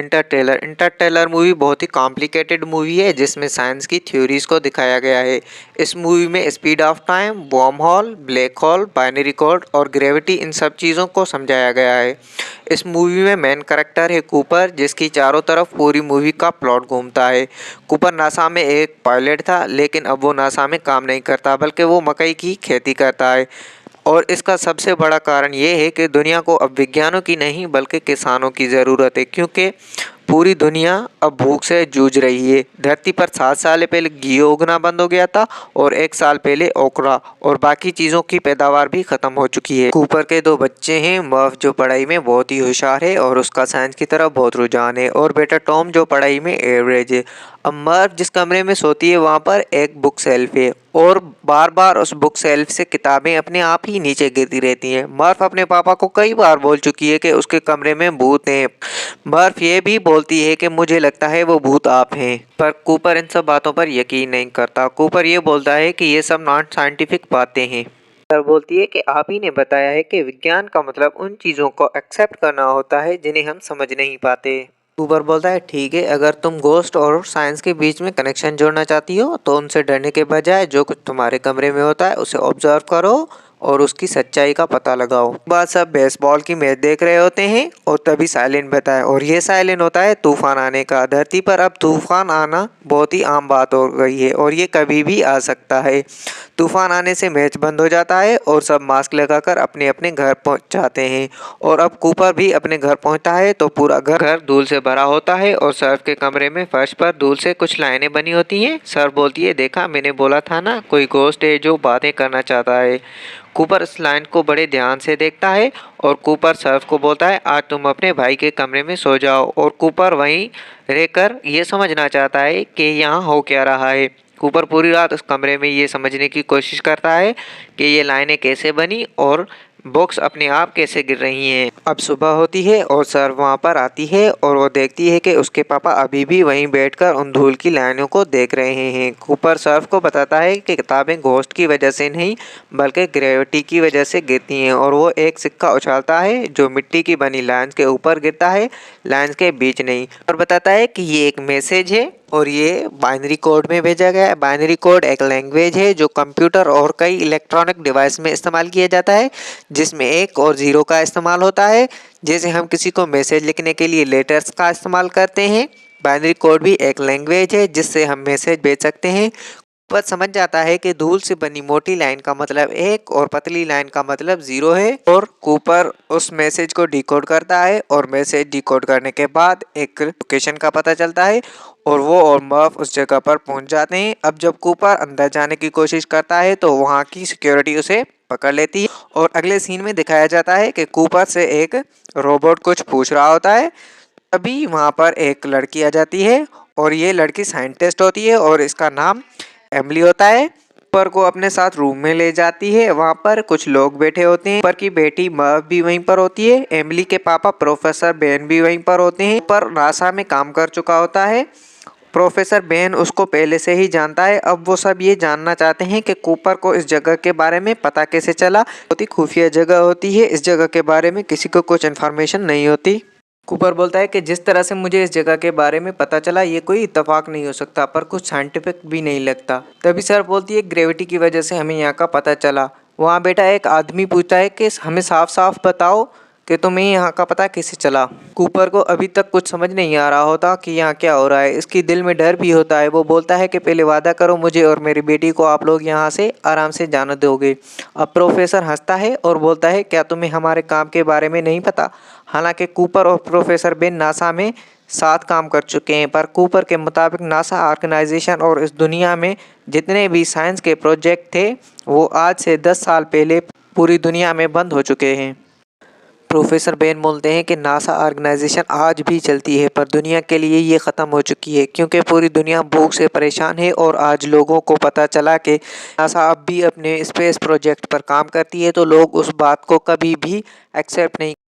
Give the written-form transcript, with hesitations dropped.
इंटरटेलर movie बहुत ही complicated movie है जिसमें साइंस की थ्योरीज को दिखाया गया है। इस मूवी में speed of time, worm hole, black hole, binary code और ग्रेविटी इन सब चीज़ों को समझाया गया है। इस मूवी में मेन करेक्टर है कूपर, जिसकी चारों तरफ पूरी मूवी का प्लॉट घूमता है। कूपर नासा में एक पायलट था, लेकिन अब वो नासा में काम नहीं करता बल्कि वो मकई की खेती करता है। और इसका सबसे बड़ा कारण ये है कि दुनिया को अब विज्ञानों की नहीं बल्कि किसानों की ज़रूरत है, क्योंकि पूरी दुनिया अब भूख से जूझ रही है। धरती पर 7 साल पहले घी उगना बंद हो गया था और 1 साल पहले ओकरा और बाकी चीज़ों की पैदावार भी ख़त्म हो चुकी है। कूपर के 2 बच्चे हैं, मर्फ जो पढ़ाई में बहुत ही होशियार है और उसका साइंस की तरफ बहुत रुझान है, और बेटा टॉम जो पढ़ाई में एवरेज है। अब मर्फ जिस कमरे में सोती है वहाँ पर एक बुक सेल्फ है और बार बार उस बुक सेल्फ से किताबें अपने आप ही नीचे गिरती रहती हैं। मर्फ अपने पापा को कई बार बोल चुकी है कि उसके कमरे में भूत हैं। मर्फ ये भी बोलती है कि मुझे लगता है वो भूत आप हैं, पर कूपर इन सब बातों पर यकीन नहीं करता। कूपर ये बोलता है कि ये सब नॉन साइंटिफिक बातें हैं। मर्फ बोलती है कि आप ही ने बताया है कि विज्ञान का मतलब उन चीज़ों को एक्सेप्ट करना होता है जिन्हें हम समझ नहीं पाते। कूपर बोलता है ठीक है, अगर तुम गोस्ट और साइंस के बीच में कनेक्शन जोड़ना चाहती हो तो उनसे डरने के बजाय जो कुछ तुम्हारे कमरे में होता है उसे ऑब्जर्व करो और उसकी सच्चाई का पता लगाओ। बाद सब बेसबॉल की मैच देख रहे होते हैं और तभी साइलेंट बता है, और ये साइलेंट होता है तूफान आने का। धरती पर अब तूफान आना बहुत ही आम बात हो गई है और ये कभी भी आ सकता है। तूफान आने से मैच बंद हो जाता है और सब मास्क लगाकर अपने अपने घर पहुंच जाते हैं, और अब कूपर भी अपने घर पहुंचता है तो पूरा घर धूल से भरा होता है और सर्फ के कमरे में फर्श पर धूल से कुछ लाइनें बनी होती हैं। सर्फ बोलती है देखा, मैंने बोला था ना, कोई घोस्ट है जो बातें करना चाहता है। कूपर इस लाइन को बड़े ध्यान से देखता है और कूपर सर्फ को बोलता है आज तुम अपने भाई के कमरे में सो जाओ, और कूपर वहीं रहकर ये समझना चाहता है कि यहाँ हो क्या रहा है। कूपर पूरी रात उस कमरे में ये समझने की कोशिश करता है कि ये लाइनें कैसे बनी और बॉक्स अपने आप कैसे गिर रही हैं। अब सुबह होती है और सर वहाँ पर आती है और वो देखती है कि उसके पापा अभी भी वहीं बैठकर उन धूल की लाइनों को देख रहे हैं। कूपर सर्फ को बताता है कि किताबें घोस्ट की वजह से नहीं बल्कि ग्रेविटी की वजह से गिरती हैं, और वो एक सिक्का उछालता है जो मिट्टी की बनी लाइन्स के ऊपर गिरता है, लाइन्स के बीच नहीं। और बताता है कि ये एक मैसेज है और ये बाइनरी कोड में भेजा गया है। बाइनरी कोड एक लैंग्वेज है जो कंप्यूटर और कई इलेक्ट्रॉनिक डिवाइस में इस्तेमाल किया जाता है, जिसमें 1 और 0 का इस्तेमाल होता है। जैसे हम किसी को मैसेज लिखने के लिए लेटर्स का इस्तेमाल करते हैं, बाइनरी कोड भी एक लैंग्वेज है जिससे हम मैसेज भेज सकते हैं। वह समझ जाता है कि धूल से बनी मोटी लाइन का मतलब 1 और पतली लाइन का मतलब 0 है, और कूपर उस मैसेज को डिकोड करता है और मैसेज डिकोड करने के बाद एक लोकेशन का पता चलता है और वो और मर्फ उस जगह पर पहुंच जाते हैं। अब जब कूपर अंदर जाने की कोशिश करता है तो वहाँ की सिक्योरिटी उसे पकड़ लेती है, और अगले सीन में दिखाया जाता है कि कूपर से एक रोबोट कुछ पूछ रहा होता है। तभी वहाँ पर एक लड़की आ जाती है और ये लड़की साइंटिस्ट होती है और इसका नाम एमिली होता है। कूपर को अपने साथ रूम में ले जाती है, वहाँ पर कुछ लोग बैठे होते हैं। कूपर की बेटी मर्व भी वहीं पर होती है, एमिली के पापा प्रोफेसर बेन भी वहीं पर होते हैं। पर नासा में काम कर चुका होता है, प्रोफेसर बेन उसको पहले से ही जानता है। अब वो सब ये जानना चाहते हैं कि कूपर को इस जगह के बारे में पता कैसे चला। बहुत ही खुफिया जगह होती है, इस जगह के बारे में किसी को कुछ इन्फॉर्मेशन नहीं होती। कूपर बोलता है कि जिस तरह से मुझे इस जगह के बारे में पता चला ये कोई इत्तेफाक नहीं हो सकता, पर कुछ साइंटिफिक भी नहीं लगता। तभी सर बोलती है ग्रेविटी की वजह से हमें यहाँ का पता चला। वहाँ बेटा एक आदमी पूछता है कि हमें साफ साफ बताओ कि तुम्हें यहाँ का पता कैसे चला। कूपर को अभी तक कुछ समझ नहीं आ रहा होता कि यहाँ क्या हो रहा है। इसकी दिल में डर भी होता है। वो बोलता है कि पहले वादा करो मुझे और मेरी बेटी को आप लोग यहाँ से आराम से जाने दोगे। अब प्रोफेसर हंसता है और बोलता है क्या तुम्हें हमारे काम के बारे में नहीं पता। हालांकि कूपर और प्रोफेसर बेन नासा में साथ काम कर चुके हैं, पर कूपर के मुताबिक नासा ऑर्गेनाइजेशन और इस दुनिया में जितने भी साइंस के प्रोजेक्ट थे वो आज से 10 साल पहले पूरी दुनिया में बंद हो चुके हैं। प्रोफेसर बेन बोलते हैं कि नासा ऑर्गेनाइजेशन आज भी चलती है, पर दुनिया के लिए ये ख़त्म हो चुकी है क्योंकि पूरी दुनिया भूख से परेशान है, और आज लोगों को पता चला कि नासा अब भी अपने स्पेस प्रोजेक्ट पर काम करती है, तो लोग उस बात को कभी भी एक्सेप्ट नहीं